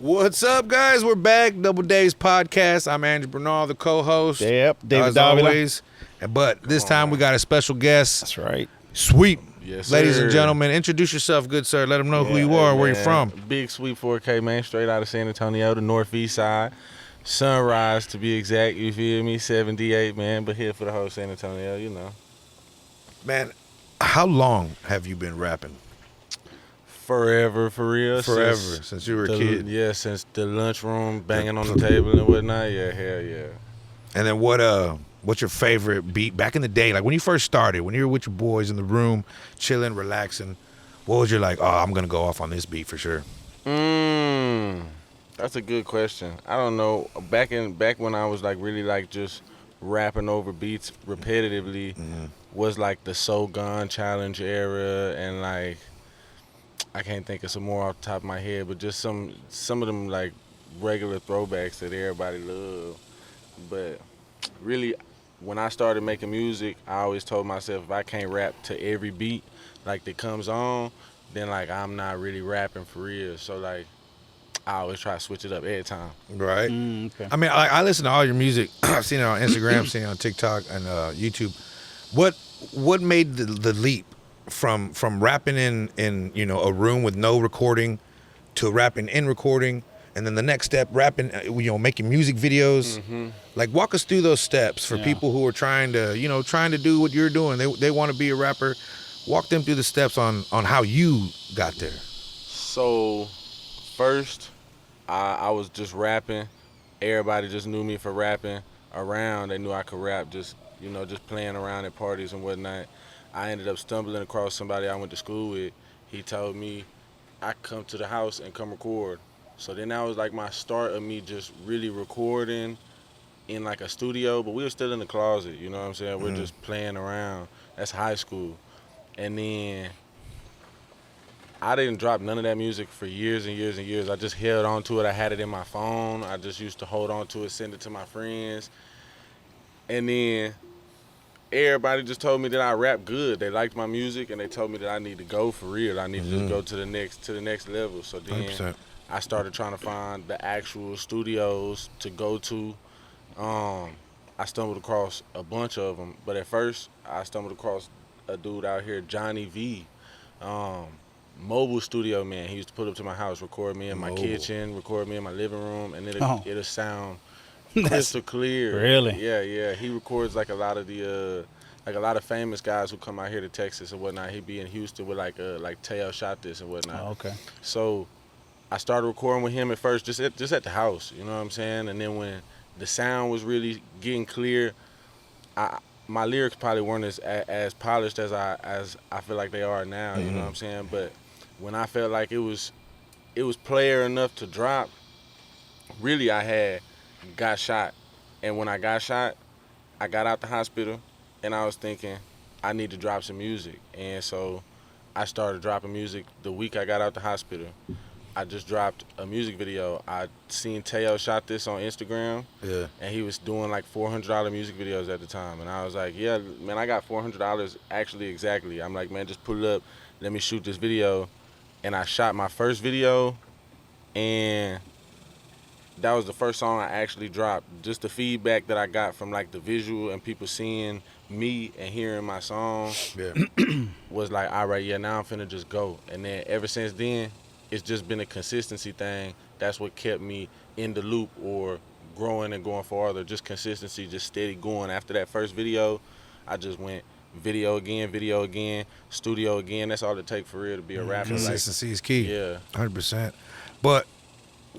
What's up, guys? We're back. Double Days Podcast. I'm Andrew Bernal, the co-host. Yep, David as Davila. always. But this time we got a special guest. That's right. Sweep. Yes, Ladies and sir. gentlemen, introduce yourself, good sir. Let them know who you hey, are and where you're man. from. BIGSWEEP4K, man, straight out of San Antonio, the northeast side. Sunrise, to be exact, you feel me? 78, man, but here for the whole San Antonio, you know. Man, how long have you been rapping? Forever, for real. Forever, since you were a kid. Yeah, since the lunchroom, banging on the table and whatnot. Yeah, hell yeah. And then what's your favorite beat back in the day? Like when you first started, when you were with your boys in the room, chilling, relaxing, what was your like, oh, I'm going to go off on this beat for sure? That's a good question. I don't know. Back when I was like really like just rapping over beats repetitively was like the So Gone Challenge era, and like I can't think of some more off the top of my head, but just some of them like regular throwbacks that everybody loved. But really, when I started making music, I always told myself if I can't rap to every beat like that comes on, then like I'm not really rapping for real. So like I always try to switch it up every time. Right. Okay. I mean, I listen to all your music. I've seen it on Instagram, seen it on TikTok and YouTube. What made the leap from rapping in a room with no recording to rapping in recording, and then the next step rapping, making music videos? Like walk us through those steps for people who are trying to do what you're doing. They want to be a rapper. Walk them through the steps on how you got there. So first, I was just rapping. Everybody just knew me for rapping around. They knew I could rap, just playing around at parties and whatnot. I ended up stumbling across somebody I went to school with. He told me I come to the house and come record. So then that was like my start of me just really recording in like a studio, but we were still in the closet, you know what I'm saying? We're just playing around. That's high school. And then I didn't drop none of that music for years and years and years. I just held on to it. I had it in my phone. I just used to hold on to it, send it to my friends. And then everybody just told me that I rap good. They liked my music, and they told me that I need to go for real. I need to just go to the next level. So then 100%. I started trying to find the actual studios to go to. I stumbled across a bunch of them, but at first I stumbled across a dude out here, Johnny V, mobile studio man. He used to put up to my house, record me in my kitchen, record me in my living room, and it'll sound crystal clear. Really? Yeah. He records like a lot of the like a lot of famous guys who come out here to Texas and whatnot. He'd be in Houston with like Teo Shot This and whatnot. Oh, okay. So I started recording with him at first, just at the house. You know what I'm saying? And then when the sound was really getting clear, my lyrics probably weren't as polished as I feel like they are now. You know what I'm saying? But when I felt like it was player enough to drop, really I had got shot. And when I got shot, I got out the hospital and I was thinking I need to drop some music. And so I started dropping music the week I got out the hospital. I just dropped a music video. I seen Teo Shot This on Instagram. Yeah. And he was doing like $400 music videos at the time. And I was like, yeah, man, I got $400 actually exactly. I'm like, man, just put it up. Let me shoot this video. And I shot my first video, and that was the first song I actually dropped. Just the feedback that I got from like the visual and people seeing me and hearing my song was like, all right, yeah, now I'm finna just go. And then ever since then, it's just been a consistency thing. That's what kept me in the loop or growing and going farther. Just consistency, just steady going. After that first video, I just went video again, studio again. That's all it takes for real to be a rapper. Consistency is key. Yeah. 100%. But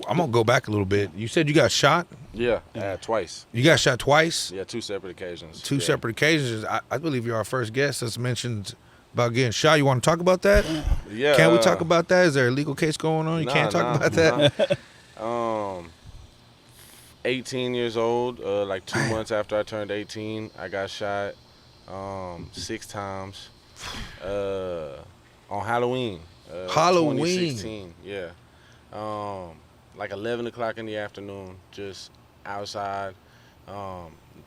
I'm going to go back a little bit. You said you got shot? Yeah, twice. You got shot twice? Yeah, two separate occasions. Two separate occasions. I believe you're our first guest that's mentioned about getting shot. You want to talk about that? Yeah. Can we talk about that? Is there a legal case going on? You can't talk about that? 18 years old, like 2 months after I turned 18, I got shot 6 times on Halloween. Halloween? 2016, yeah. Like 11 o'clock in the afternoon, just outside.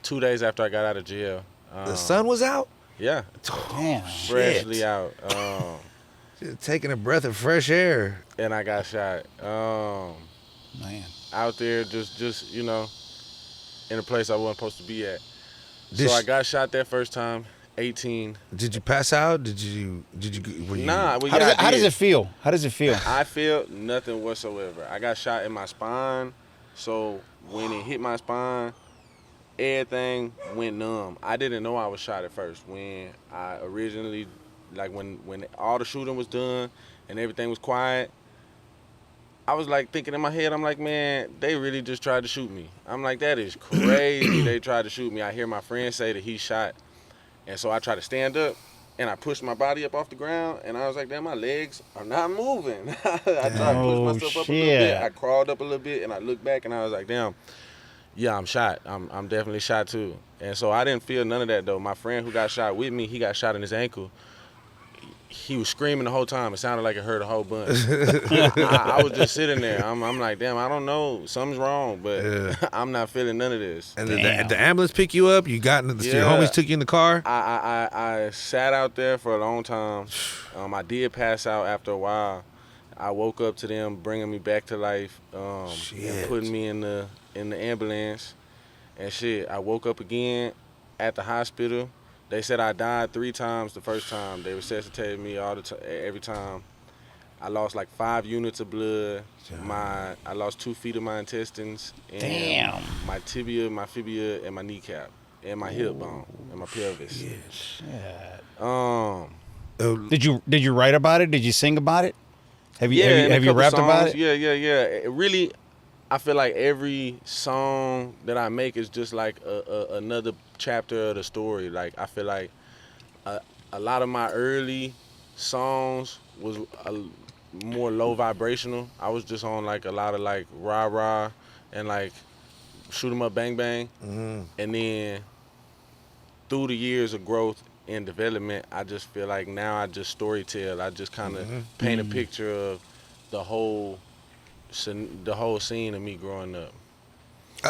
2 days after I got out of jail. The sun was out? Yeah. Damn. Freshly out. Taking a breath of fresh air. And I got shot. out there, just you know, in a place I wasn't supposed to be at. This- So I got shot that first time, 18. Did you pass out? Were you? Nah, well, How, yeah, how I does did. it feel? How does it feel? I feel nothing whatsoever. I got shot in my spine, so when it hit my spine, everything went numb. I didn't know I was shot at first. When I originally, like when all the shooting was done and everything was quiet, I was like thinking in my head, I'm like, man, they really just tried to shoot me. I'm like, that is crazy. They tried to shoot me. I hear my friend say that he shot, and so I try to stand up. And I pushed my body up off the ground, and I was like, damn, my legs are not moving. I tried to push myself up a little bit. I crawled up a little bit, and I looked back, and I was like, damn, yeah, I'm shot. I'm definitely shot, too. And so I didn't feel none of that, though. My friend who got shot with me, he got shot in his ankle. He was screaming the whole time. It sounded like it hurt a whole bunch. I was just sitting there. I'm like, damn, I don't know. Something's wrong, but I'm not feeling none of this. And the ambulance pick you up? You got in your homies took you in the car? I sat out there for a long time. I did pass out after a while. I woke up to them bringing me back to life, and putting me in the ambulance, and shit. I woke up again at the hospital. They said I died 3 times the first time. They resuscitated me every time. I lost like 5 units of blood. I lost 2 feet of my intestines. And Damn. My tibia, my fibula, and my kneecap, and my hip bone, and my pelvis. Did you write about it? Did you sing about it? Have you rapped about it? Yeah. It really, I feel like every song that I make is just like another chapter of the story. Like I feel like a lot of my early songs was more low vibrational. I was just on like a lot of like rah rah and like shoot 'em up bang bang, and then through the years of growth and development, I just feel like now I just storytell. I just kind of paint a picture of the whole scene of me growing up.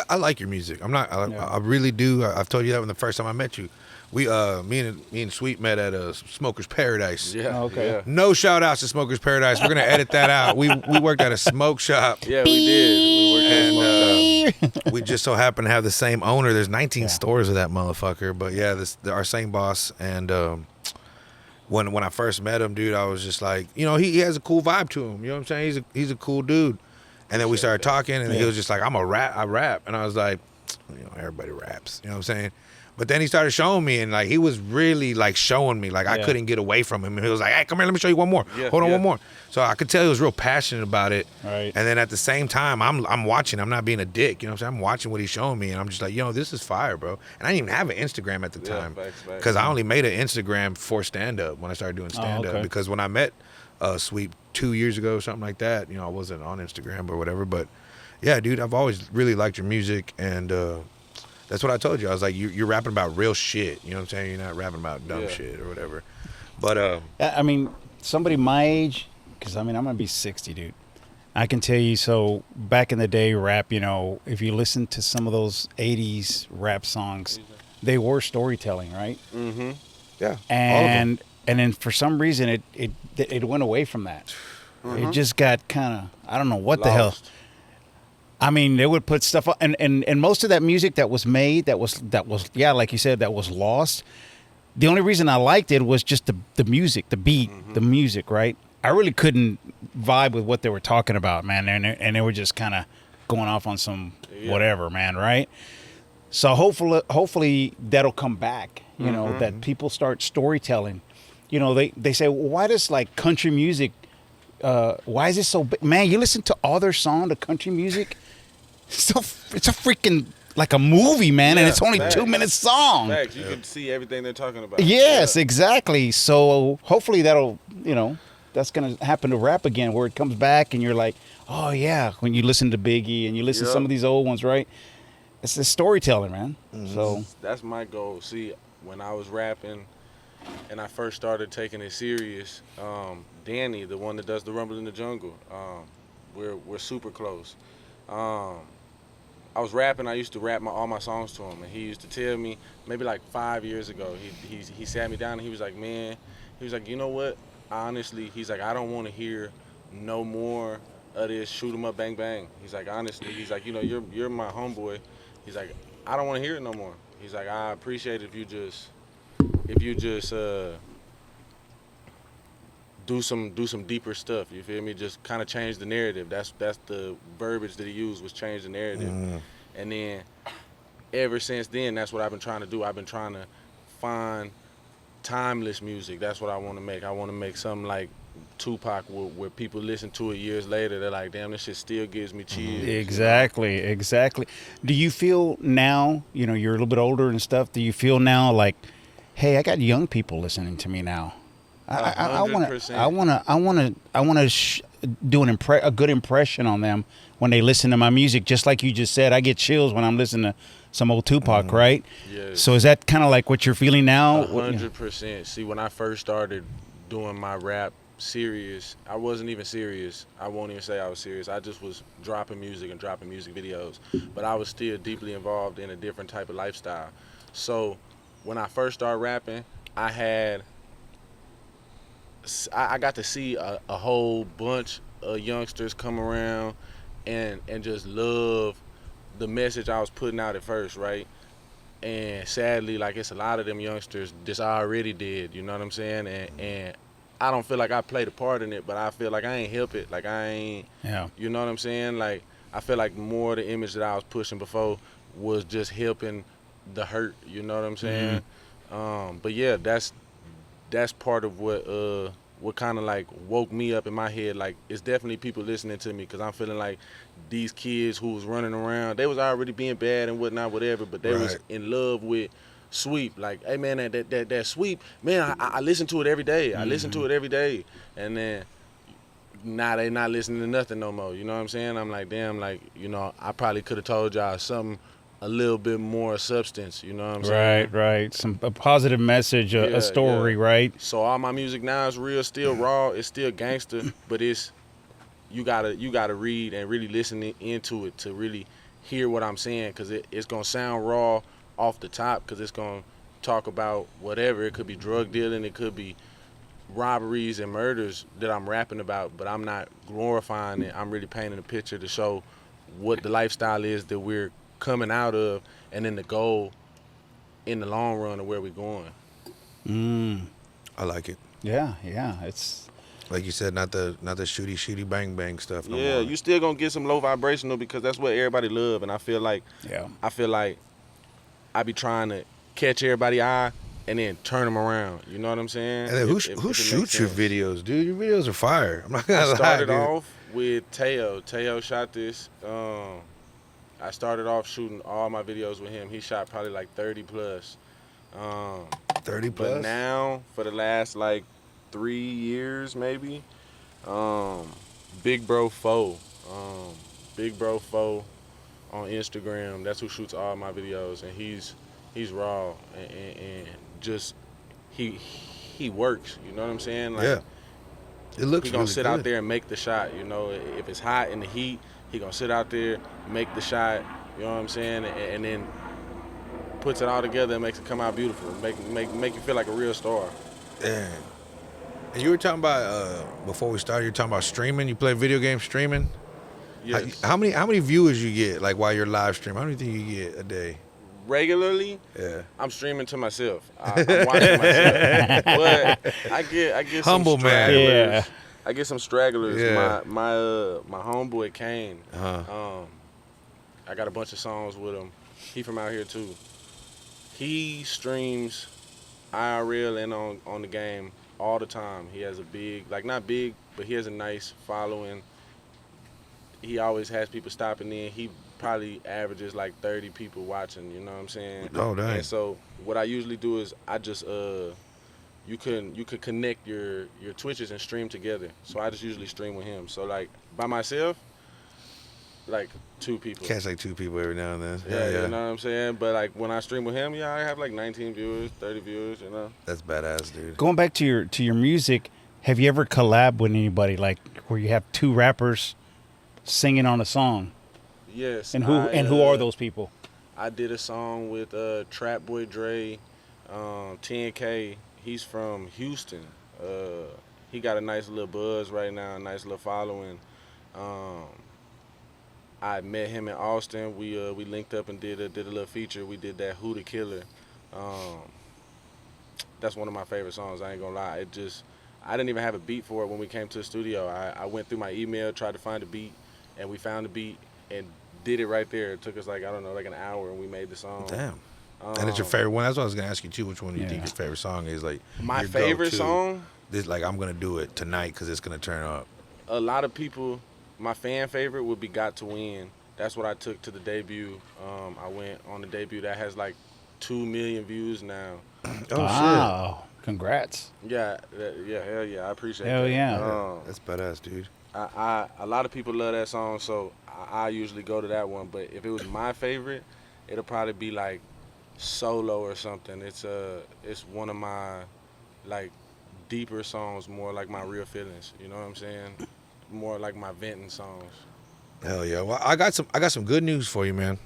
I like your music. I really do. I've told you that when the first time I met you. Me and Sweet met at a Smoker's Paradise. Yeah. Okay. Yeah. No shout outs to Smoker's Paradise. We're gonna edit that out. We worked at a smoke shop. Yeah, we did. We worked at a smoke shop. We just so happen to have the same owner. There's 19 stores of that motherfucker. But yeah, our same boss. And when I first met him, dude, I was just like, you know, he has a cool vibe to him. You know what I'm saying? He's a cool dude. And then we started talking, and he was just like, I rap. And I was like, you know, everybody raps. You know what I'm saying? But then he started showing me, and like he was really like showing me, like I couldn't get away from him. And he was like, "Hey, come here, let me show you one more. Hold on, one more." So I could tell he was real passionate about it. Right. And then at the same time, I'm watching. I'm not being a dick. You know what I'm saying? I'm watching what he's showing me, and I'm just like, yo, this is fire, bro. And I didn't even have an Instagram at the time because I only made an Instagram for stand up when I started doing stand up. Because when I met Sweep 2 years ago, something like that, you know, I wasn't on Instagram or whatever. But yeah, dude, I've always really liked your music, and that's what I told you. I was like, you're rapping about real shit. You know what I'm saying? You're not rapping about dumb shit or whatever. But I mean, somebody my age, because I mean, I'm gonna be 60, dude. I can tell you. So back in the day, rap. You know, if you listen to some of those '80s rap songs, they were storytelling, right? Mm-hmm. yeah, And then for some reason, it went away from that. It just got kind of, I don't know what the hell. I mean, they would put stuff up, and most of that music that was made, that was like you said, that was lost. The only reason I liked it was just the music, the beat, the music, right? I really couldn't vibe with what they were talking about, man, and they were just kind of going off on some whatever, man, right? So hopefully that'll come back, you know, that people start storytelling. You know, they say, well, why does like country music, why is it so big? Man, you listen to all their song, the country music, it's a freaking like a movie, man, and it's only 2 minutes song. Facts. You can see everything they're talking about. Yes, exactly. So hopefully that'll, you know, that's gonna happen to rap again, where it comes back and you're like, oh yeah, when you listen to Biggie and you listen to some of these old ones, right? It's the storytelling, man. So that's my goal. See, when I was rapping and I first started taking it serious, Danny, the one that does the Rumble in the Jungle, we're super close. I was rapping. I used to rap all my songs to him, and he used to tell me maybe like 5 years ago. He sat me down and he was like, man, he was like, you know what? Honestly, he's like, I don't want to hear no more of this shoot 'em up, bang bang. He's like, honestly, he's like, you know, you're my homeboy. He's like, I don't want to hear it no more. He's like, I appreciate it if you just do some deeper stuff. You feel me? Just kind of change the narrative. That's the verbiage that he used, was change the narrative. And then ever since then, that's what I've been trying to do. I've been trying to find timeless music. That's what I want to make. I want to make something like Tupac, where people listen to it years later. They're like, damn, this shit still gives me chills. Exactly, exactly. Do you feel now, you know, you're a little bit older and stuff, do you feel now like, hey, I got young people listening to me now? I want to do a good impression on them when they listen to my music. Just like you just said, I get chills when I'm listening to some old Tupac, right? Yes. So is that kind of like what you're feeling now? 100%. See, when I first started doing my rap serious, I wasn't even serious. I won't even say I was serious. I just was dropping music and dropping music videos. But I was still deeply involved in a different type of lifestyle. So when I first started rapping, I got to see a whole bunch of youngsters come around and just love the message I was putting out at first, right? And sadly, like, it's a lot of them youngsters just already did, you know what I'm saying? And I don't feel like I played a part in it, but I feel like I ain't help it. Like, I ain't, you know what I'm saying? Like, I feel like more of the image that I was pushing before was just helping the hurt, you know what I'm saying? But yeah, that's part of what kind of like woke me up in my head. Like, it's definitely people listening to me, because I'm feeling like these kids who was running around, they was already being bad and whatnot, whatever, but they was in love with Sweep. Like, hey man, that Sweep, man, I listen to it every day. I listen to it every day. And then now they not listening to nothing no more. You know what I'm saying? I'm like, damn, like, you know, I probably could have told y'all something a little bit more substance, you know what I'm saying? Right. A positive message, a story, right? So all my music now is real, still raw, it's still gangster, but it's you gotta read and really listen into it to really hear what I'm saying, because it's gonna sound raw off the top, because it's gonna talk about whatever. It could be drug dealing, it could be robberies and murders that I'm rapping about, but I'm not glorifying it. I'm really painting a picture to show what the lifestyle is that we're coming out of, and then the goal in the long run of where we're going. I like it. Yeah. It's Like you said, not the shooty bang bang stuff no Yeah, more. you still gonna get some low vibrational, because that's what everybody love, and I feel like I be trying to catch everybody's eye and then turn them around. You know what I'm saying? And then who shoots your videos, dude? Your videos are fire. I'm not gonna lie. I started dude. off with Teo. Teo shot this. I started off shooting all my videos with him. He shot probably like 30 plus. 30 plus. But now, for the last like 3 years maybe, Big Bro 4. Big Bro 4 on Instagram. That's who shoots all my videos, and he's raw and just he works. You know what I'm saying? Like, yeah. It looks. He gonna really sit good. out there and make the shot. You know, if it's hot in the heat, he gonna sit out there, make the shot. You know what I'm saying? And then puts it all together and makes it come out beautiful. Make you feel like a real star. Yeah. And you were talking about before we started. You were talking about streaming. You play video game streaming. Yes. How many viewers you get like while you're live streaming? How many think you get a day? Regularly, Yeah. I'm streaming to myself. I'm watching myself. But I get Humble some man. stragglers. Yeah. I get some stragglers. Yeah. My homeboy Kane. Uh-huh. I got a bunch of songs with him. He from out here too. He streams IRL and on the game all the time. He has a big, like, not big, but he has a nice following. He always has people stopping in. He probably averages like 30 people watching, you know what I'm saying? Oh, dang. And so what I usually do is I just you could connect your Twitches and stream together. So I just usually stream with him. So like by myself, like 2 people. Catch like 2 people every now and then. Yeah, you know what I'm saying? But like when I stream with him, yeah, I have like 19 viewers, 30 viewers, you know. That's badass, dude. going back to your music. Have you ever collabed with anybody, like where you have 2 rappers singing on a song? Yes. And who are those people? I did a song with Trap Boy Dre, 10K. He's from Houston. He got a nice little buzz right now, a nice little following. I met him in Austin. We linked up and did a little feature. We did that Who the Killer. That's one of my favorite songs. I ain't gonna lie. I didn't even have a beat for it when we came to the studio. I went through my email, tried to find a beat, and we found the beat and did it right there. It took us like an hour, and we made the song. Damn. And it's your favorite one. That's what I was gonna ask you too. Which one do you think your favorite song is? Like my your favorite go-to. song. This like I'm gonna do it tonight because it's gonna turn up. A lot of people, my fan favorite would be "Got to Win." That's what I took to the debut. I went on the debut that has like 2 million views now. Oh wow. Congrats. Yeah, hell yeah, I appreciate Hell that. yeah. That's badass, dude. A lot of people love that song, so I usually go to that one. But if it was my favorite, it'll probably be like Solo or something. It's one of my like deeper songs, more like my real feelings. You know what I'm saying? More like my venting songs. Hell yeah. Well, I got some good news for you, man.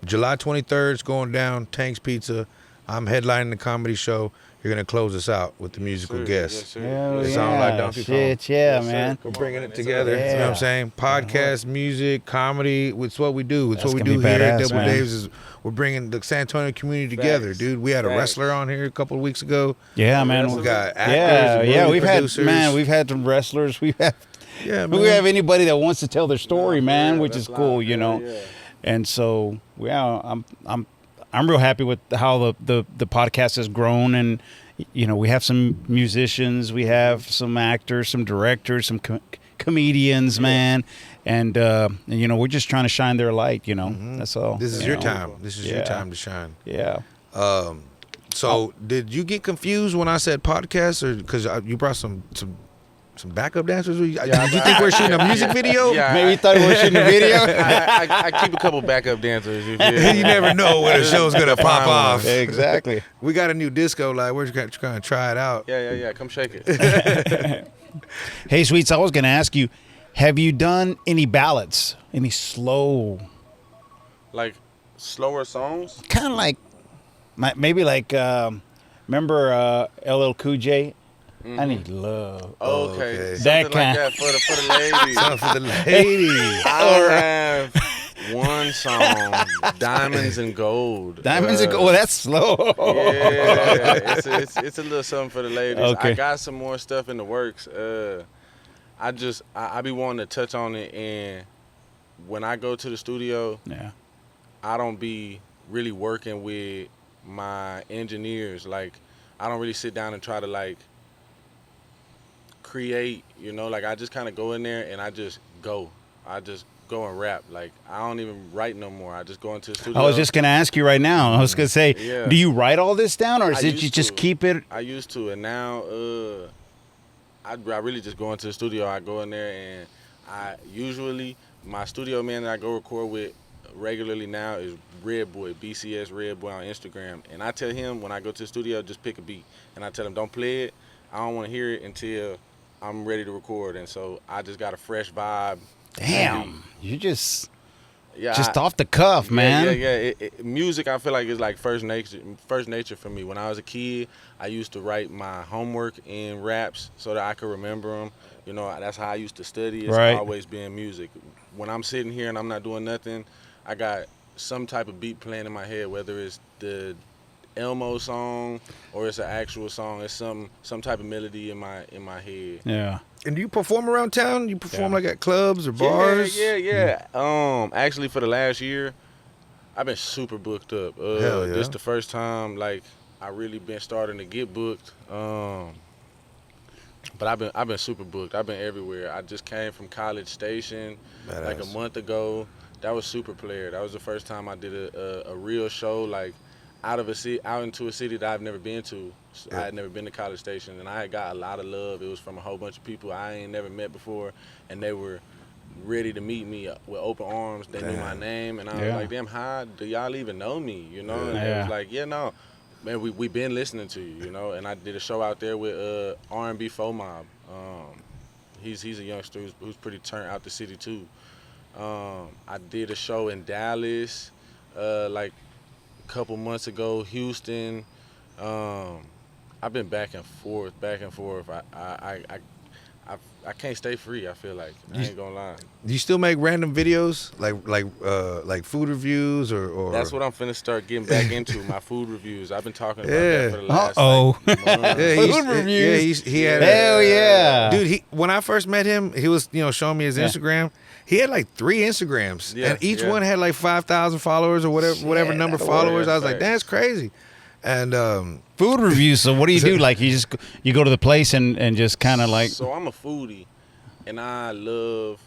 July 23rd is going down. Tank's Pizza. I'm headlining the comedy show. You're gonna close us out with the musical guest. Yes, sir. Hell It yeah. sound like Donkey Kong. Shit, yeah, Yes, sir. man. We're Come bringing on, it man. together. Yeah. You know what I'm saying? Podcast, music, comedy. It's what we do. It's That's what we gonna do be here at badass, Double man. Dave's. Is we're bringing the San Antonio community together, Facts. dude. We had a Facts. wrestler on here a couple of weeks ago. Yeah, man. We got actors. Yeah, and yeah. movie We've producers. we've had some wrestlers. We have anybody that wants to tell their story, Nah, man, yeah, which that's is cool, live. you know. Yeah. And so, yeah, I'm real happy with how the podcast has grown, and you know, we have some musicians, we have some actors, some directors, some comedians, man, and you know, we're just trying to shine their light, you know. That's all. This is you your know. time. This is your Yeah. time to shine. Yeah. So, did you get confused when I said podcast, or because you brought some backup dancers? Did you think we're shooting a music video? Yeah, Maybe you thought we were shooting a video. I keep a couple backup dancers. You feel me? You never know when the show's gonna pop off. Exactly. We got a new disco. Like we're just gonna try it out. Yeah. Come shake it. Hey, Sweets, I was going to ask you, have you done any ballads? Any slow, Like slower songs. kind of like, maybe like, remember LL Cool J? I need love. Okay. Okay. Something That like kind. that for the ladies. Something for the ladies. I have one song, Diamonds and Gold. Diamonds and gold. Well, that's slow. Yeah, it's a little something for the ladies. Okay. I got some more stuff in the works. I be wanting to touch on it, and when I go to the studio, Yeah. I don't be really working with my engineers. Like, I don't really sit down and try to like create, you know, like I just kind of go in there and I just go and rap. Like, I don't even write no more. I just go into the studio. I was just going to ask you right now. I was going to say, Yeah. do you write all this down, or is I it you used just to. keep it? I used to, and now I really just go into the studio. I go in there, and I usually, my studio man that I go record with regularly now is Red Boy, BCS Red Boy on Instagram. And I tell him when I go to the studio, just pick a beat. And I tell him, don't play it. I don't want to hear it until I'm ready to record. And so I just got a fresh vibe. Damn. You just Yeah, off the cuff, man. Yeah. Music, I feel like, is like first nature for me. When I was a kid, I used to write my homework in raps so that I could remember them. You know, that's how I used to study. It's Right. always been music. When I'm sitting here and I'm not doing nothing, I got some type of beat playing in my head, whether it's the Elmo song or it's an actual song. It's some type of melody in my head. Yeah. And do you perform around town? You perform Yeah. like at clubs or bars? Yeah. Actually, for the last year, I've been super booked up. Hell yeah. This the first time like I really been starting to get booked. But I've been super booked. I've been everywhere. I just came from College Station like a Badass. month ago. That was super player. That was the first time I did a real show like out into a city that I've never been to. Yeah. I had never been to College Station, and I had got a lot of love. It was from a whole bunch of people I ain't never met before, and they were ready to meet me with open arms. They knew my Damn. name, and I was Yeah. like, damn, how do y'all even know me? You know? And they Yeah. was like, yeah, no. Man, we been listening to you, you know, and I did a show out there with R&B Faux Mob. He's a youngster who's pretty turned out the city too. I did a show in Dallas, like a couple months ago. Houston. I've been back and forth. I I can't stay free. I feel like I ain't gonna lie. Do you still make random videos like food reviews or? That's what I'm finna start getting back into, my food reviews. I've been talking about that for the last month. Food reviews. He had Hell yeah, dude. When I first met him, he was showing me his Instagram. He had like 3 Instagrams, and each one had like 5,000 followers or whatever number of followers. I was like, that's crazy. And food reviews. So what do you do? Like you go to the place and just kind of like. So I'm a foodie, and I love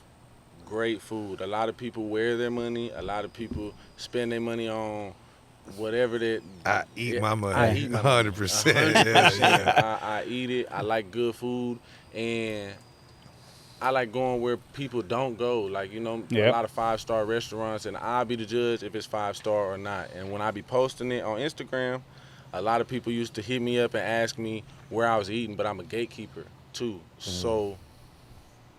great food. A lot of people wear their money. A lot of people spend their money on whatever that. I eat my money. I eat my money. 100%. I eat it. I like good food, and I like going where people don't go. Like, a lot of 5-star restaurants, and I'll be the judge if it's 5-star or not. And when I be posting it on Instagram, a lot of people used to hit me up and ask me where I was eating, but I'm a gatekeeper too. So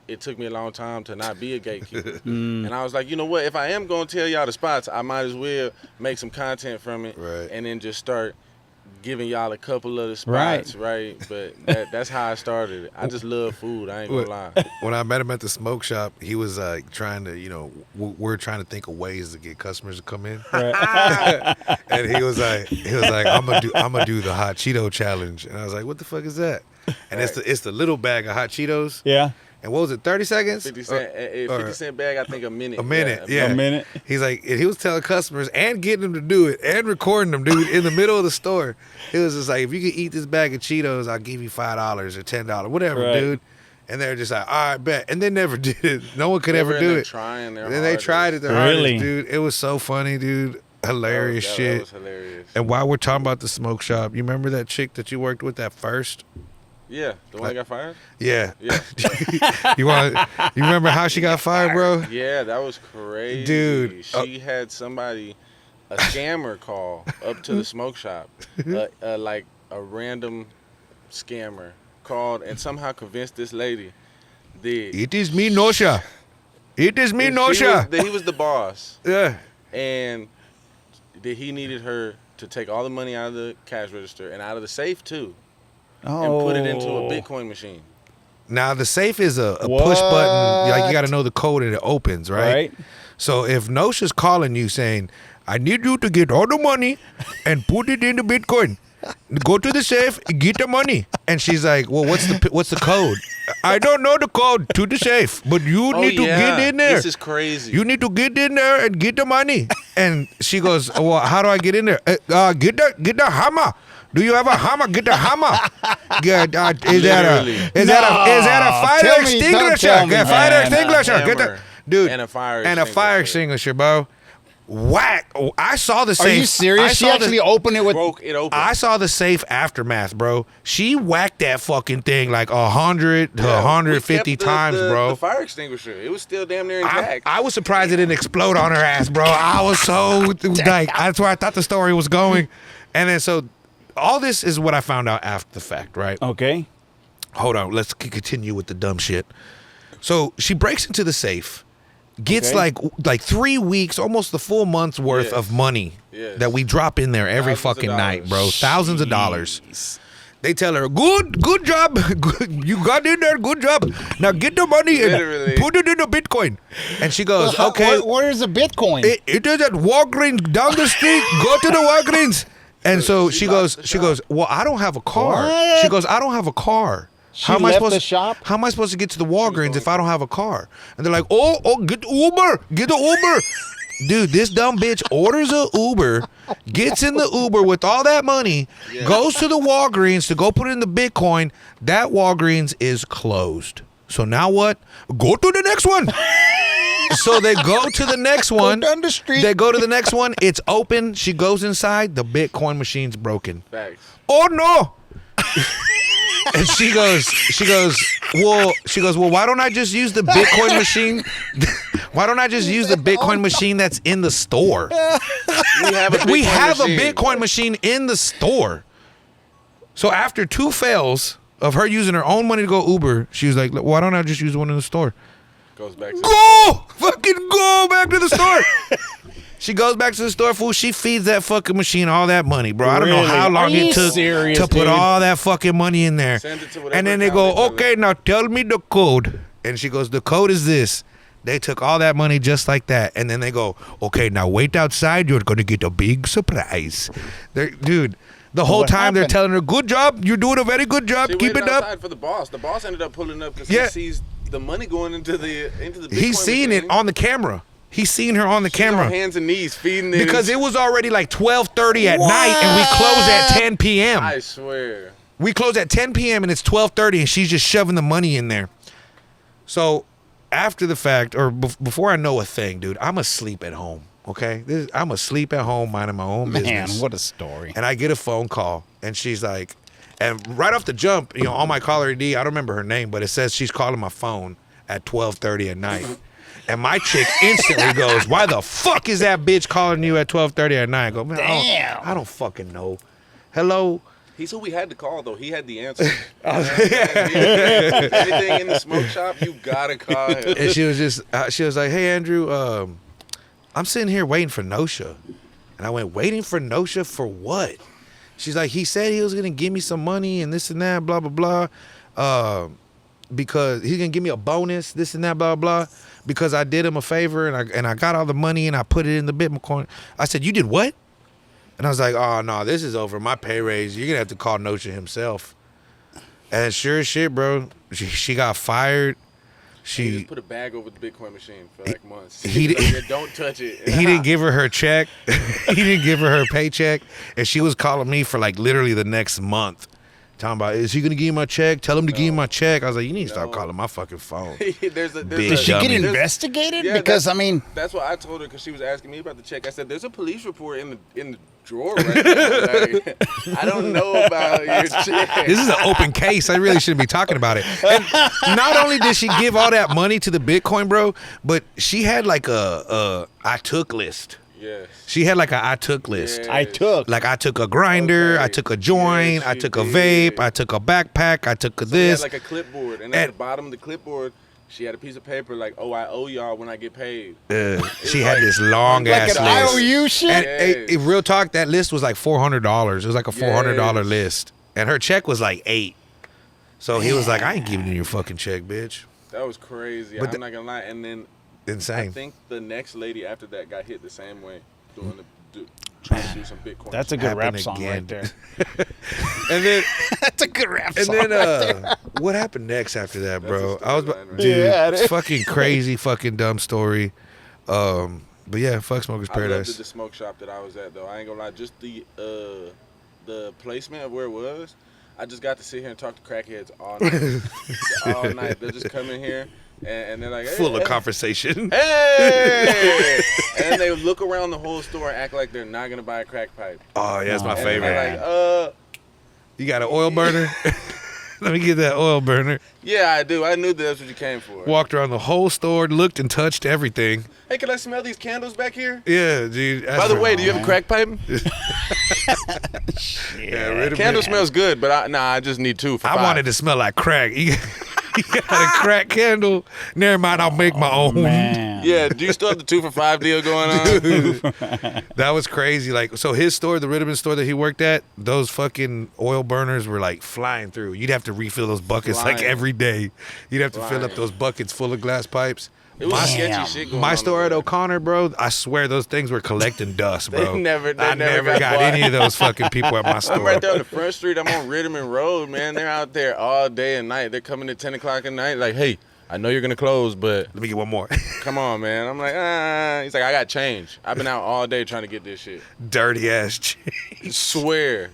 it took me a long time to not be a gatekeeper. And I was like, you know what? If I am going to tell y'all the spots, I might as well make some content from it, and then just start giving y'all a couple of the spots, right? But that's how I started it. I just love food. I ain't gonna lie. When I met him at the smoke shop, he was like trying to, we're trying to think of ways to get customers to come in. Right. And he was like, I'm gonna do the hot Cheeto challenge. And I was like, what the fuck is that? And it's the little bag of hot Cheetos. Yeah. And what was it, 30 seconds? 50 cent, 50 cent bag, I think a minute. A minute, yeah. A minute. He's like, he was telling customers and getting them to do it and recording them, dude, in the middle of the store. He was just like, if you could eat this bag of Cheetos, I'll give you $5 or $10, whatever, dude. And they're just like, all right, bet. And they never did it. No one could ever do it. Trying their and they tried it their hardest, dude. It was so funny, dude. Hilarious shit. That was hilarious. And while we're talking about the smoke shop, you remember that chick that you worked with at first? Yeah, the one that got fired? Yeah. You remember how she got fired, bro? Yeah, that was crazy. Dude. She had somebody, a scammer call up to the smoke shop. Like a random scammer called and somehow convinced this lady that it is me, Nosha. It is me, Nosha. That he was the boss. Yeah. And that he needed her to take all the money out of the cash register and out of the safe too. And put it into a Bitcoin machine. Now the safe is a push button. Like you got to know the code and it opens, right? So if Nosha's calling you saying, "I need you to get all the money and put it into Bitcoin. Go to the safe, get the money," and she's like, "Well, what's the code?" "I don't know the code to the safe, but you need to get in there. This is crazy. You need to get in there and get the money." And she goes, "Well, how do I get in there?" Get the hammer. Do you have a hammer? Get the hammer. Is that a fire extinguisher? Get fire extinguisher. Get the dude and a fire extinguisher, bro. Whack! Oh, I saw the safe. Are you serious? She actually opened it with. Broke it open. I saw the safe aftermath, bro. She whacked that fucking thing like 100 to 150 times, bro. The fire extinguisher. It was still damn near intact. I was surprised it didn't explode on her ass, bro. I was so like, that's where I thought the story was going, and then so. All this is what I found out after the fact, right? Okay. Hold on. Let's continue with the dumb shit. So she breaks into the safe, gets like 3 weeks, almost the full month's worth of money that we drop in there every fucking night, bro. Thousands of dollars. They tell her, good job. You got in there, good job. Now get the money and put it into Bitcoin. And she goes, okay. Where is the Bitcoin? It is at Walgreens down the street. Go to the Walgreens. And so she goes, well, I don't have a car. What? She goes, I don't have a car. How am I supposed to get to the Walgreens if I don't have a car? And they're like, oh, get Uber. Get the Uber. Dude, this dumb bitch orders a Uber, gets in the Uber with all that money, goes to the Walgreens to go put it in the Bitcoin. That Walgreens is closed. So now what? Go to the next one. So they go to the next one. Down the street. They go to the next one. It's open. She goes inside. The Bitcoin machine's broken. Thanks. Oh no! And she goes, well, why don't I just use the Bitcoin machine? Why don't I just use the Bitcoin machine that's in the store? We have a Bitcoin machine in the store. So after 2 fails of her using her own money to go Uber, she was like, why don't I just use one in the store? Goes back to fucking go back to the store. She goes back to the store, fool. She feeds that fucking machine all that money, bro. I don't know Really? how long Are you it took serious, to put dude? all that fucking money in there. Send it to whatever And then they account go, they tell okay, now tell me the code. And she goes, the code is this. They took all that money just like that. And then they go, okay, now wait outside. You're going to get a big surprise. Dude, the whole What time they're happened? telling her, good job. You're doing a very good job. She Keep waited it up. outside for the boss. The boss ended up pulling up because Yeah. he sees the money going into the Bitcoin He's seeing it machine. on the camera. He's seen her on the She's camera. on hands and knees feeding it. Because it was already like 12:30 at night and we close at 10 p.m. I swear. We close at 10 p.m. and it's 12:30 and she's just shoving the money in there. So after the fact, or before I know a thing, dude, I'm asleep at home, okay? I'm asleep at home minding my own Man, business. what a story. And I get a phone call and she's like, and right off the jump, you know, on my caller ID, I don't remember her name, but it says she's calling my phone at 12:30 at night. And my chick instantly goes, why the fuck is that bitch calling you at 12:30 at night? I go, man, Damn. I don't fucking know. Hello? He's who we had to call, though. He had the answer. Anything in the smoke shop, you gotta call him. And she was like, hey, Andrew, I'm sitting here waiting for Nosha. And I went, waiting for Nosha for what? She's like, he said he was going to give me some money and this and that, blah, blah, blah. Because he's going to give me a bonus, this and that, blah, blah. Because I did him a favor and I got all the money and I put it in the Bitcoin. I said, you did what? And I was like, oh, no, this is over. My pay raise. You're going to have to call Nosha himself. And sure as shit, bro, she got fired. He just put a bag over the Bitcoin machine for like months. He Like, did- "Yeah, don't touch it. He didn't give her check. He didn't give her paycheck. And she was calling me for like literally the next month. Talking about, is he going to give you my check? Tell him to give you my check. I was like, you need to stop No. calling my fucking phone. there's a, Big Did she get dummy. investigated? Yeah, Because, I mean, That's what I told her because she was asking me about the check. I said, "There's a police report in the drawer right now. Like, I don't know about your check." This is an open case. I really shouldn't be talking about it. And not only did she give all that money to the Bitcoin, bro, but she had like a I took list. Yes. She had like a I took list. Yeah. I took. Like I took a grinder, Okay. I took a joint, Yes, I you took a did. vape, I took a backpack, I took a So we had this. like a clipboard, and at And- the bottom of the clipboard, she had a piece of paper like, "Oh, I owe y'all when I get paid." She had this long like ass Like an list. IOU shit? And Yes. real talk, that list was like $400. It was like a $400 Yes. list, and her check was like $8. So he was like, "I ain't giving you your fucking check, bitch." That was crazy. But I'm not gonna lie. And then I Insane. think the next lady after that got hit the same way, trying to do some Bitcoin. That's a good rap Happened song again. right there. And then, That's a good rap and song. then, what happened next after that, bro? That's a I was, storyline right dude, there. Yeah, it it's is. fucking crazy, fucking dumb story. But yeah, fuck Smokers I loved Paradise. the smoke shop that I was at though. I ain't gonna lie, just the placement of where it was. I just got to sit here and talk to crackheads all night. All night. They'll just come in here and they're like, hey, Full of hey, conversation. Hey! And they look around the whole store and act like they're not gonna buy a crack pipe. Oh, yeah, that's my Oh, And favorite. they're like, You got an oil burner? Let me get that oil burner. yeah, I do. I knew that's what you came for. Walked around the whole store, looked and touched everything. Hey, can I smell these candles back here? Yeah, dude. By the way, do you have a crack pipe? yeah, rid of Candle it. smells good, but I just need 2 for I $5. wanted to smell like crack. You got a crack candle? Never mind, I'll make my own. Man. Yeah, do you still have the 2 for $5 deal going on? Dude, that was crazy. Like, so his store, the Ritterman store that he worked at, those fucking oil burners were like flying through. You'd have to refill those buckets like Flying. every day. You'd have to fill up Flying. those buckets full of glass pipes. It was Damn. sketchy shit going My on. store over at there. O'Connor, bro, I swear those things were collecting dust, bro. They never I never got got bought. any of those fucking people at my store. I'm right there on the front street. I'm on Ritterman Road, man. They're out there all day and night. They're coming at 10 o'clock at night. Like, hey, I know you're gonna close, but Let me get one more. come on, man. I'm like, He's like, I got change. I've been out all day trying to get this shit. Dirty ass cheese. Swear.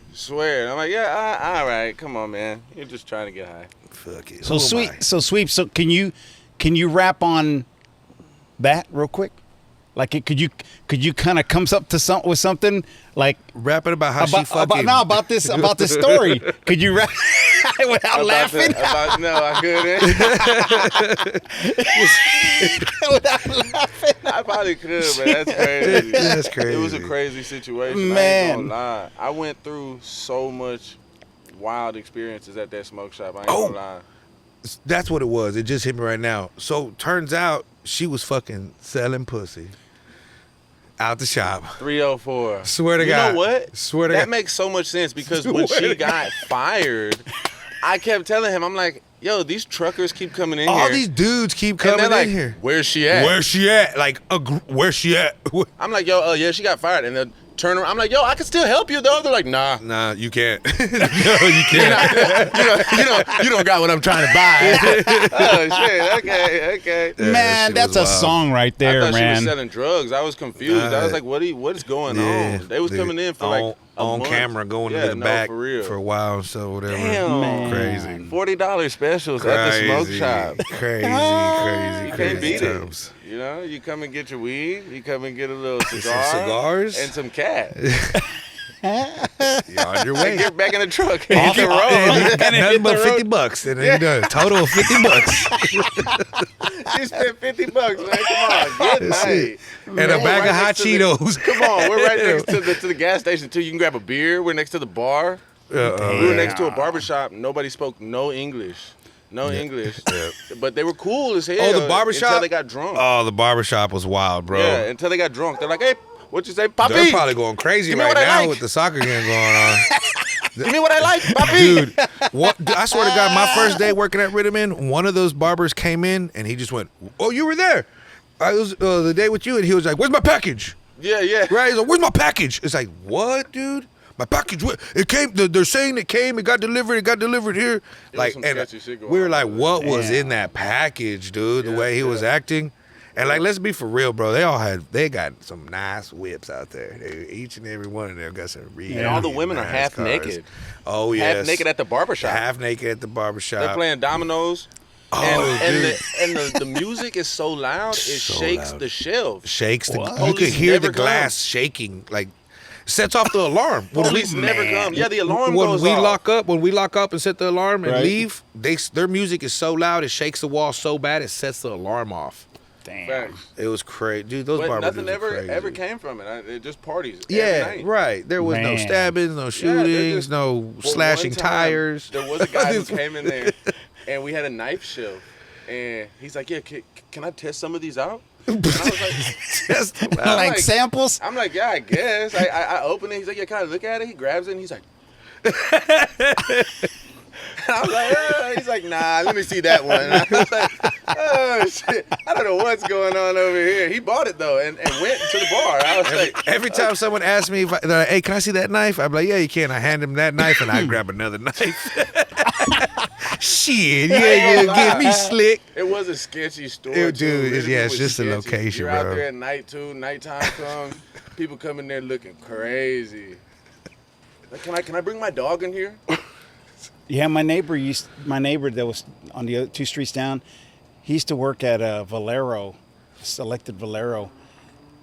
And I'm like, yeah, all right. Come on, man. You're just trying to get high. Fuck it. So Who am I? sweet. So can you rap on that real quick? Like, could you kind of come up to with something like Rapping about how she fucking. about this story? Could you rap without laughing? No, I couldn't. Without laughing. I probably could, but that's crazy. That's crazy. It was a crazy situation. I Man. ain't gonna lie. I went through so much wild experiences at that smoke shop. I ain't Oh. gonna lie. That's what it was. It just hit me right now. So turns out she was fucking selling pussy. Out the shop. 304. Swear to you God. You know what? Swear to that God. makes so much sense because when she got fired, I kept telling him, I'm like, yo, these truckers keep coming in here. All these dudes keep coming like, in here. Where's she at? Where's she at? Like, where's she at? I'm like, yo, yeah, she got fired. And they'll turn around. I'm like, yo, I can still help you, though. They're like, nah. Nah, you can't. No, you can't. you don't got what I'm trying to buy. Oh, shit. Okay. Yeah, Man, that that's shit a was wild. song right there, I thought man. she was selling drugs. I was confused. I was like, what is going on? They was coming in for like on month. camera going into the back for real. for a while, so whatever. Damn. Man. Crazy. $40 specials at the smoke shop. Crazy, You can't crazy beat times. it. You know, you come and get your weed. You come and get a little Some cigar. cigars? And some cat. You're on your way. Get back in the truck. Off Hit the the road. Nothing but $50, and then you're done. Total of $50. You spent $50, man. Come on. Good That's night. it. And a bag of hot Cheetos. Come on. We're right next to the gas station, too. You can grab a beer. We're next to the bar. We were next to a barbershop. Nobody spoke no English. No English. Yeah. But they were cool as hell. Oh, the barbershop? Until they got drunk. Oh, the barbershop was wild, bro. Yeah, until they got drunk. They're like, hey, what you say, Papi? They're probably going crazy Give me right what I now like. with the soccer game going on. Give me what I like, Papi. Dude, I swear to God, my first day working at Ritterman, one of those barbers came in and he just went, "Oh, you were there. I was the day with you," and he was like, "Where's my package?" Yeah. Right? He's like, "Where's my package?" It's like, "What, dude? My package? It came. They're saying it came. It got delivered. It got delivered here." Like, some and sketchy shit going we were on like, over "What there. was Damn. in that package, dude? The Yeah, way he was yeah. acting." And like, let's be for real, bro. They got some nice whips out there. Each and every one of them got some real. And all the women are nice half cars. naked. Oh yes, Half naked at the barbershop. Half naked at the barbershop. They're playing dominoes. Oh, dude. And the music is so loud, it So shakes loud. the shelf. Shakes the. What? You could Police hear the never glass come. shaking. Like, sets off the alarm. Police never come. Yeah, the alarm when goes we off. when we lock up and set the alarm and Right. leave, their music is so loud it shakes the wall so bad it sets the alarm off. Damn. Facts. It was crazy, dude. Those But barbers nothing were crazy. ever came from it. It just parties. every Yeah, night. right. There was no Man. stabbings, no Yeah, shootings, they're just- no Well, slashing one time, tires. There was a guy who came in there, and we had a knife shelf, and he's like, "Yeah, can I test some of these out?" And I was like, Just I'm Like like- samples? "I'm like, yeah, I guess." I open it. He's like, "Yeah, can I look at it?" He grabs it, and he's like. I was like, he's like, "Nah, let me see that one." And I was like, "Oh shit, I don't know what's going on over here." He bought it though, and went to the bar. I was like, Every time someone asks me, they're like, "Hey, can I see that knife?" I'm like, "Yeah, you can." I hand him that knife, and I grab another knife. Shit, yeah, get me slick. It was a sketchy store, Dude, too. it's- yeah, it's was just a sketchy. location, You're bro. out there at night too. Nighttime comes, people come in there looking crazy. Like, can I bring my dog in here? Yeah, my neighbor that was on the other 2 streets down, he used to work at Valero, Selected Valero,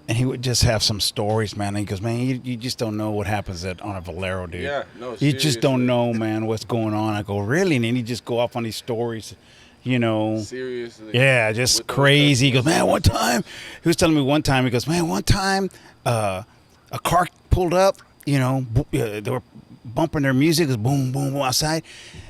and he would just have some stories, man. And he goes, "Man, you just don't know what happens on a Valero, dude. Yeah, no, You just don't seriously. know, man, what's going on." I go, "Really?" And then he just go off on these stories, you know. Seriously. Yeah, just With those crazy. He goes, customers. "Man, one time," he was telling me one time, he goes, "Man, one time a car pulled up, you know, they were bumping their music, it was boom, boom, boom outside,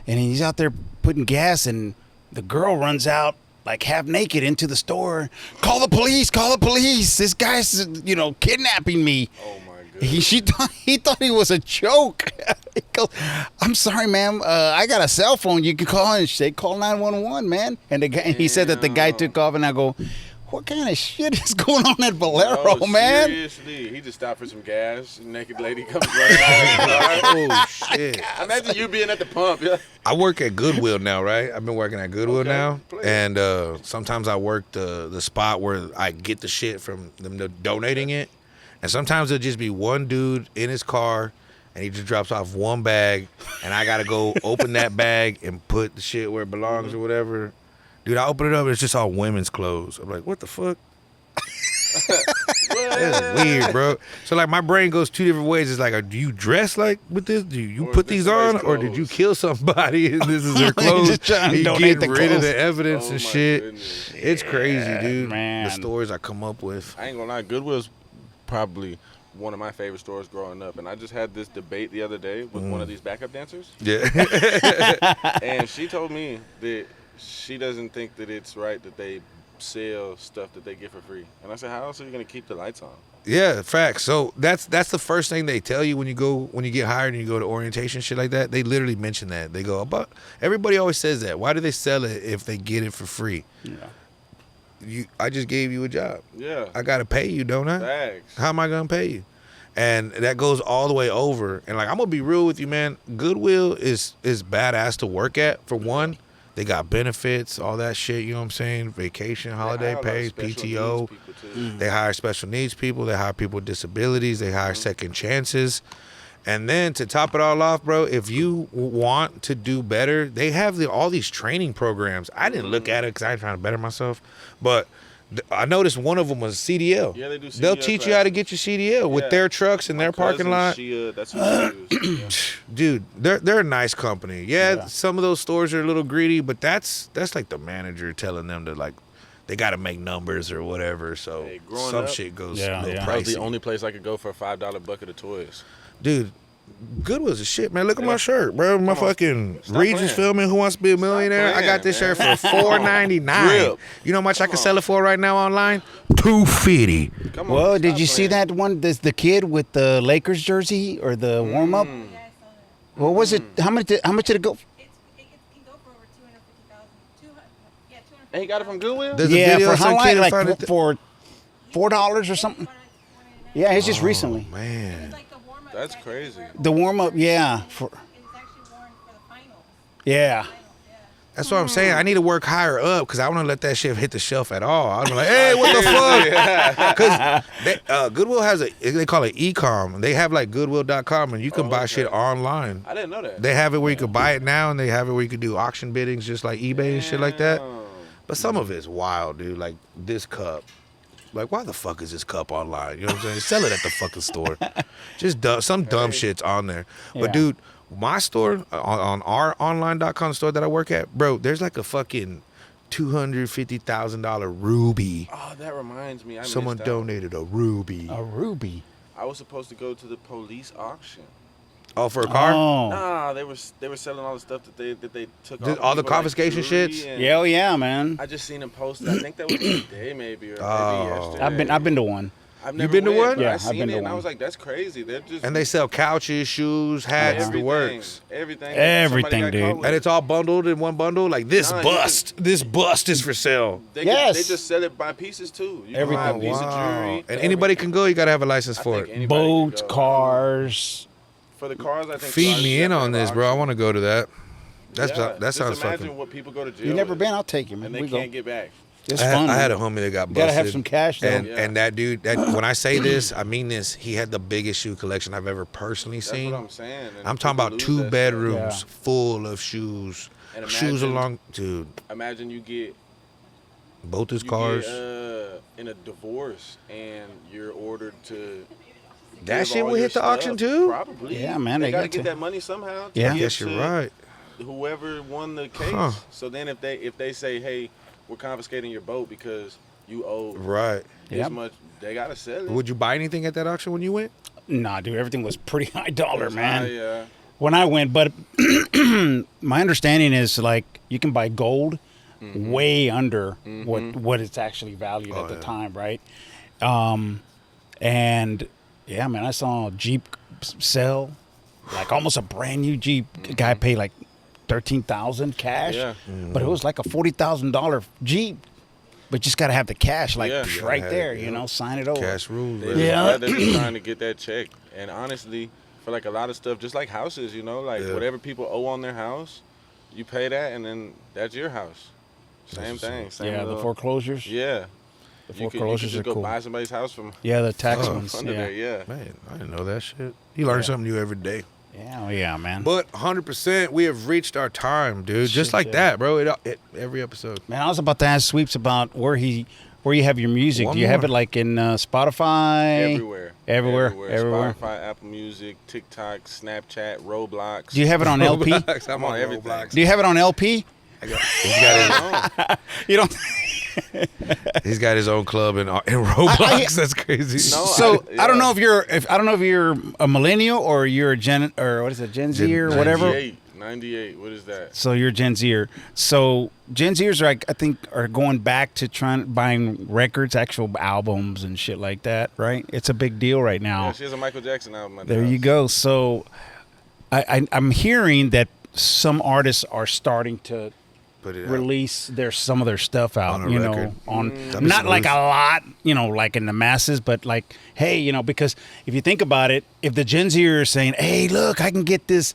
and he's out there putting gas, and the girl runs out like half naked into the store. Call the police, call the police. This guy's, you know, kidnapping me." Oh my goodness. He thought he was a joke. He goes, "I'm sorry, ma'am. I got a cell phone. You can call and say call 911, man." And the guy, he said that the guy took off, and I go, "What kind of shit is going on at Valero, No, man?" Seriously, he just stopped for some gas. Naked lady comes running out. Oh shit! Imagine you being at the pump. Yeah. I work at Goodwill now, right? I've been working at Goodwill Okay, now, please. and sometimes I work the spot where I get the shit from them donating it, and sometimes it'll just be one dude in his car, and he just drops off one bag, and I gotta go open that bag and put the shit where it belongs or whatever. Dude, I open it up, and it's just all women's clothes. I'm like, what the fuck? That's weird, bro. So like, my brain goes 2 different ways. It's like, do you dress like with this? Do you Or put is this these on, somebody's or did you clothes? kill somebody and this is their clothes? Just trying to You donate getting the rid of clothes. the evidence Oh, and my shit. goodness. It's crazy, dude. man. The stories I come up with. I ain't gonna lie, Goodwill's probably one of my favorite stores growing up. And I just had this debate the other day with one of these backup dancers. Yeah. And she told me that she doesn't think that it's right that they sell stuff that they get for free. And I said, how else are you gonna keep the lights on? Yeah, facts. So that's the first thing they tell you when you get hired and you go to orientation, shit like that. They literally mention that. They go, but everybody always says that. Why do they sell it if they get it for free? Yeah. I just gave you a job. Yeah. I gotta pay you, don't I? Facts. How am I gonna pay you? And that goes all the way over. And like, I'm gonna be real with you, man. Goodwill is badass to work at. For one, they got benefits, all that shit. You know what I'm saying? Vacation, holiday pay, PTO. They hire special needs people. They hire people with disabilities. They hire second chances. And then to top it all off, bro, if you want to do better, they have all these training programs. I didn't look at it because I ain't trying to better myself, but I noticed one of them was CDL. Yeah, they do CDL. They'll teach you how to get your CDL with their trucks in their parking lot. That's what she used. Dude, they're a nice company. Yeah, some of those stores are a little greedy, but that's like the manager telling them to like they got to make numbers or whatever. So some shit goes a little pricey. That was the only place I could go for a $5 bucket of toys. Dude, Goodwill's a shit, man. Look at my shirt, bro. My fucking Regis filming Who Wants to Be a Millionaire. I got this shirt for $4.99. You know how much I can sell it for right now online? $2.50. Well, did you see that one? The kid with the Lakers jersey or the warm up? What was it? How much did it go? It can go for over 250,000. And he got it from Goodwill? For how long? Like for $4 or something? Yeah, it's just recently. Man. That's crazy. The warm up, yeah. It's actually worn for the finals. Yeah. That's what I'm saying. I need to work higher up because I want to let that shit hit the shelf at all. I'm like, hey, what the fuck? Because Goodwill has they call it e-com. They have like Goodwill.com and you can buy shit online. I didn't know that. They have it where you can buy it now and they have it where you can do auction biddings just like eBay and shit like that. But some of it's wild, dude. Like this cup. Like, why the fuck is this cup online? You know what I'm saying? Sell it at the fucking store. Just some dumb shit's on there. But, dude, my store, on our online.com store that I work at, bro, there's like a fucking $250,000 ruby. Oh, that reminds me. Someone donated a ruby. A ruby. I was supposed to go to the police auction. Oh, for a car? Oh. Nah, they were selling all the stuff that they took off. All the confiscation shits? Yeah, oh yeah, man. I just seen them post. I think that was today, maybe, or maybe yesterday. I've been to one. I've You never been to went, one? but Yeah, I seen I've been it to and I one. was like, that's crazy. They're just And they sell couches, shoes, hats, the everything, works. everything, Everything, Somebody got dude. caught with And it. it's all bundled in one bundle. Like, this Nah, you bust is for sale. They Yes. they just sell it by pieces too. You Everything. can buy a piece of jewelry. And anybody can go. You got to have a license I for think it. anybody Boats, can go. cars. For the cars, I think. Feed cars me in separate on this, bro. I auction. want to go to that. That Just sounds imagine fucking. what people go to jail. You never with, been? I'll take you, man. and they We can't go. get back. It's I fun. had a man. homie that got busted. You gotta have some cash though. And that dude, when I say this, I mean this. He had the biggest shoe collection I've ever personally That's seen. what I'm saying. And I'm talking people about lose 2 that bedrooms Yeah. full of shoes. And Shoes imagine- along, dude. Imagine you get Both his you cars. get, in a divorce and you're ordered to. That give shit all will your hit the auction stuff. too? Probably. Yeah, man, They they gotta got get to. that money somehow. To Yeah. I give guess you're to right. Whoever won the case. Huh. So then if they say, hey, we're confiscating your boat because you owe Right. this Yep. much, they gotta sell it. Would you buy anything at that auction when you went? Nah, dude, everything was pretty high dollar, It's man. high, yeah. When I went, but my understanding is like you can buy gold way under what it's actually valued at the time, right? And yeah, man, I saw a Jeep sell like almost a brand new Jeep. Guy paid like $13,000 cash, Yeah. but it was like a $40,000 Jeep. But just gotta have the cash, like Yeah. You right gotta there, have it, you yeah. know, sign it over. Cash rules. They baby. just- Yeah. they're just trying to get that check. And honestly, for like a lot of stuff, just like houses, you know, like Yeah. whatever people owe on their house, you pay that, and then that's your house. Same what's thing. Same Yeah, the little- foreclosures. Yeah. The You could foreclosures just are go cool. buy somebody's house from Yeah, the tax Oh, ones. under Yeah. there. Yeah. Man, I didn't know that shit. You learn Yeah. something new every day. Yeah, oh, yeah, man. But 100%, we have reached our time, dude. Just Shit, like yeah. that, bro. Every episode. Man, I was about to ask Sweeps about where you have your music. One Do you have more. it like in Spotify? Everywhere. Everywhere. Spotify, Apple Music, TikTok, Snapchat, Roblox. Do you have it on LP? Roblox, I'm I'm on on everything. Roblox. Do you have it on LP? He's got You don't. he's got his own club in Roblox. That's crazy. No, So yeah. I don't know if you're a millennial or you're a Gen Z or Gen whatever. 98, 98. What is that? So you're Gen Zer. So Gen Zers are, like, I think, are going back to buying records, actual albums and shit like that, right? It's a big deal right now. Yeah, she has a Michael Jackson album. At the There you house. go. So I'm hearing that some artists are starting to Put it out. release some of their stuff out, On a you record. know, on That'd be not like smooth. a lot, you know, like in the masses, but like, hey, you know, because if you think about it, if the Gen Z are saying, hey, look, I can get this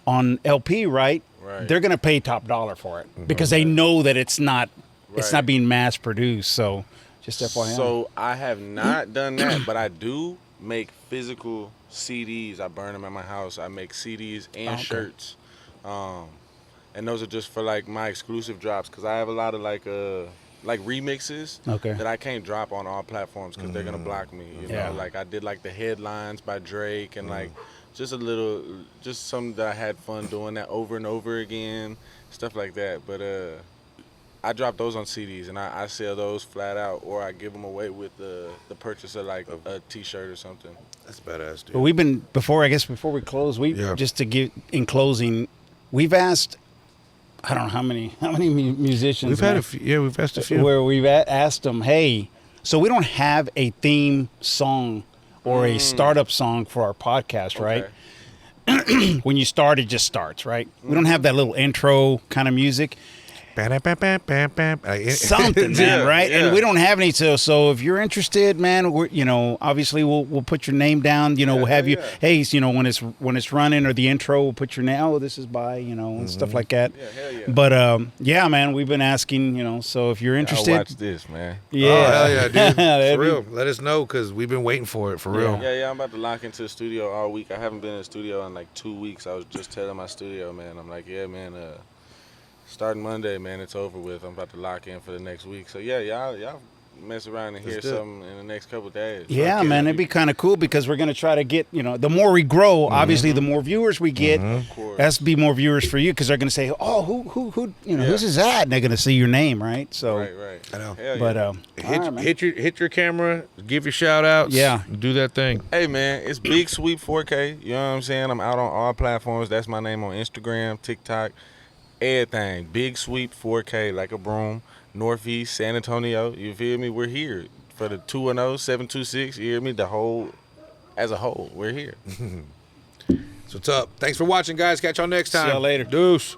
on LP, right? Right. They're gonna pay top dollar for it because they know that it's not Right. being mass produced. So just FYI. So I have not done that, but I do make physical CDs. I burn them at my house. I make CDs and Okay. shirts, and those are just for like my exclusive drops because I have a lot of like remixes Okay. that I can't drop on all platforms because they're gonna block me. You Yeah. know, like I did like the headlines by Drake and like just something that I had fun doing that over and over again, stuff like that. But I drop those on CDs and I sell those flat out, or I give them away with the purchase of like a T-shirt or something. That's badass, dude. But we've been before we close, Yeah. just to give in closing, we've asked, I don't know how many musicians We've had man, a few. Yeah, we've asked a few. where we've asked them, hey, so we don't have a theme song or a startup song for our podcast, right? Okay. When you start, it just starts, right? We don't have that little intro kind of music. Something, man, Yeah, right? yeah. And we don't have any. So if you're interested, man, we're, you know, obviously we'll put your name down. You know, we'll have you. yeah. Hey, you know, when it's running or the intro, we'll put your name. Oh, this is by, you know, and stuff like that. Yeah, hell yeah. But yeah, man, we've been asking, you know. So if you're I'll interested, watch this, man. yeah, Oh, hell yeah, dude. That'd For be- real. Let us know because we've been waiting for it. For real. Yeah, I'm about to lock into the studio all week. I haven't been in the studio in like 2 weeks. I was just telling my studio, man. I'm like, yeah, man. Starting Monday, man, it's over with. I'm about to lock in for the next week. So yeah, y'all mess around and hear Let's do it. something in the next couple of days. Yeah, Fuck man, yeah. it'd be kind of cool because we're gonna try to get, you know, the more we grow, obviously, the more viewers we get. Of course. That's be more viewers for you because they're gonna say, oh, who, you know, who's that? And they're gonna see your name, right? So, Right. I know. Hell but yeah. all right, man. Hit your camera. Give your shout outs. Yeah. Do that thing. Hey man, it's BIGSWEEP4K. You know what I'm saying? I'm out on all platforms. That's my name on Instagram, TikTok, everything. BIGSWEEP4K, like a broom. Northeast, San Antonio. You feel me? We're here for the 210-726. You hear me? As a whole, we're here. So what's up? Thanks for watching, guys. Catch y'all next See time. y'all later. Deuce.